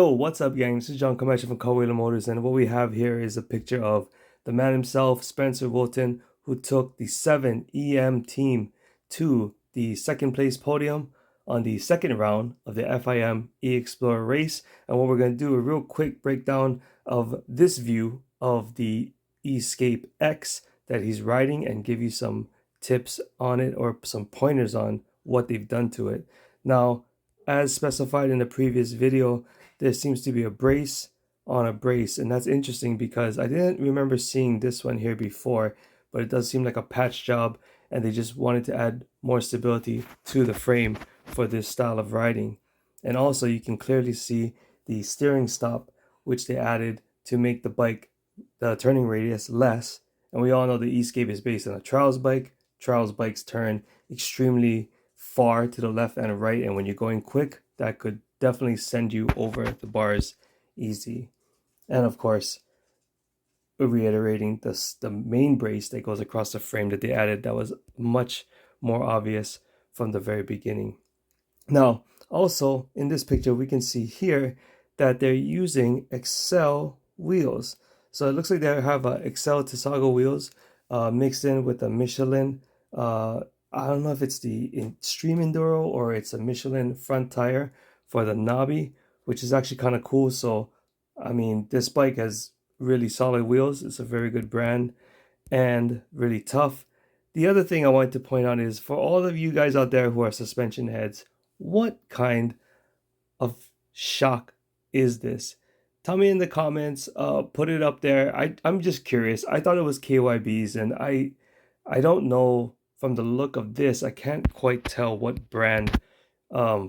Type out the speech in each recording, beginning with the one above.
So what's up, gang? This is John coming from Wilton Motors, and what we have here is a picture of the man himself, Spencer Wilton, who took the 7EM team to the second place podium on the second round of the FIM E-Explorer race. And what we're going to do a real quick breakdown of this view of the Escape X that he's riding and give you some tips on it or some pointers on what they've done to it. Now, as specified in the previous video, there seems to be a brace on a brace, and that's interesting because I didn't remember seeing this one here before, but it does seem like a patch job, and they just wanted to add more stability to the frame for this style of riding. And also you can clearly see the steering stop, which they added to make the bike, the turning radius, less. And we all know the Escape is based on a trials bike. Trials bikes turn extremely far to the left and right, and when you're going quick, that could definitely send you over the bars easy. And of course, reiterating the main brace that goes across the frame that they added, that was much more obvious from the very beginning. Now, also in this picture, we can see here that they're using Excel wheels. So it looks like they have Excel Tisago wheels mixed in with a Michelin. I don't know if it's the Extreme Enduro or it's a Michelin front tire for the knobby, which is actually kind of cool. So, I mean, this bike has really solid wheels. It's a very good brand and really tough. The other thing I wanted to point out is for all of you guys out there who are suspension heads, what kind of shock is this? Tell me in the comments, put it up there. I'm just curious. I thought it was KYB's, and I don't know from the look of this. I can't quite tell what brand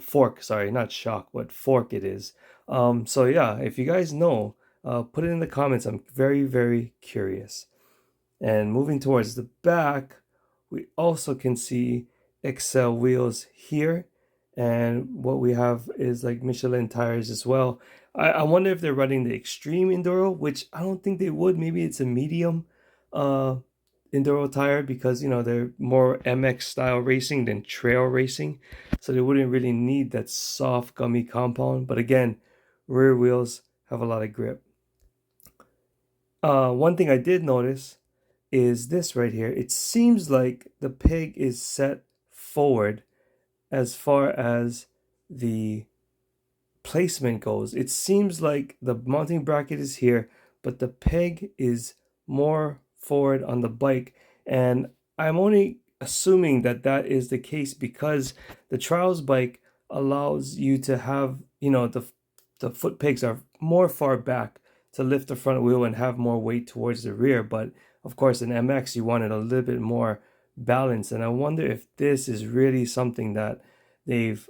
fork, sorry, not shock, what fork it is. So yeah, if you guys know, put it in the comments. I'm very, very curious. And moving towards the back, we also can see Excel wheels here. And what we have is like Michelin tires as well. I wonder if they're running the Extreme Enduro, which I don't think they would. Maybe it's a medium Enduro tire because, you know, they're more MX style racing than trail racing. So they wouldn't really need that soft gummy compound. But again, rear wheels have a lot of grip. One thing I did notice is this right here. It seems like the peg is set forward as far as the placement goes. It seems like the mounting bracket is here, but the peg is more forward on the bike, and I'm only assuming that that is the case because the trials bike allows you to have, you know, the foot pegs are more far back to lift the front wheel and have more weight towards the rear. But of course in MX you wanted a little bit more balance, and I wonder if this is really something that they've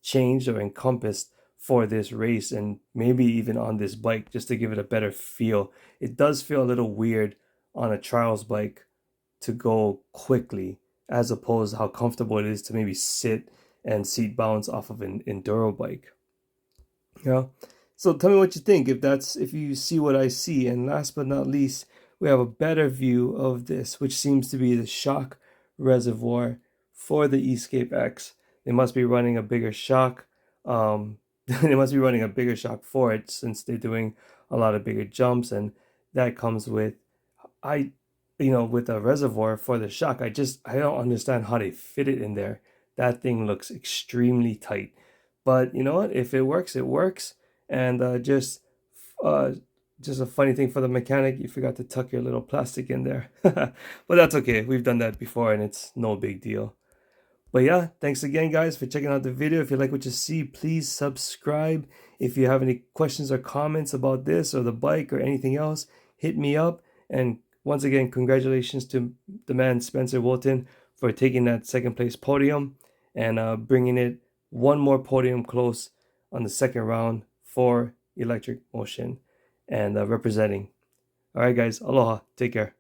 changed or encompassed for this race, and maybe even on this bike, just to give it a better feel. It does feel a little weird on a trials bike to go quickly, as opposed to how comfortable it is to maybe sit and seat bounce off of an enduro bike. Yeah. So tell me what you think, if you see what I see. And last but not least, we have a better view of this, which seems to be the shock reservoir for the Escape X. They must be running a bigger shock. They must be running a bigger shock for it since they're doing a lot of bigger jumps, and that comes with with a reservoir for the shock. I don't understand how they fit it in there. That thing looks extremely tight. But you know what? If it works, it works. And just a funny thing for the mechanic, you forgot to tuck your little plastic in there. But that's okay. We've done that before and it's no big deal. But yeah, thanks again, guys, for checking out the video. If you like what you see, please subscribe. If you have any questions or comments about this or the bike or anything else, hit me up. And once again, congratulations to the man, Spencer Wilton, for taking that second place podium and bringing it one more podium close on the second round for Electric Motion and representing. All right, guys, aloha. Take care.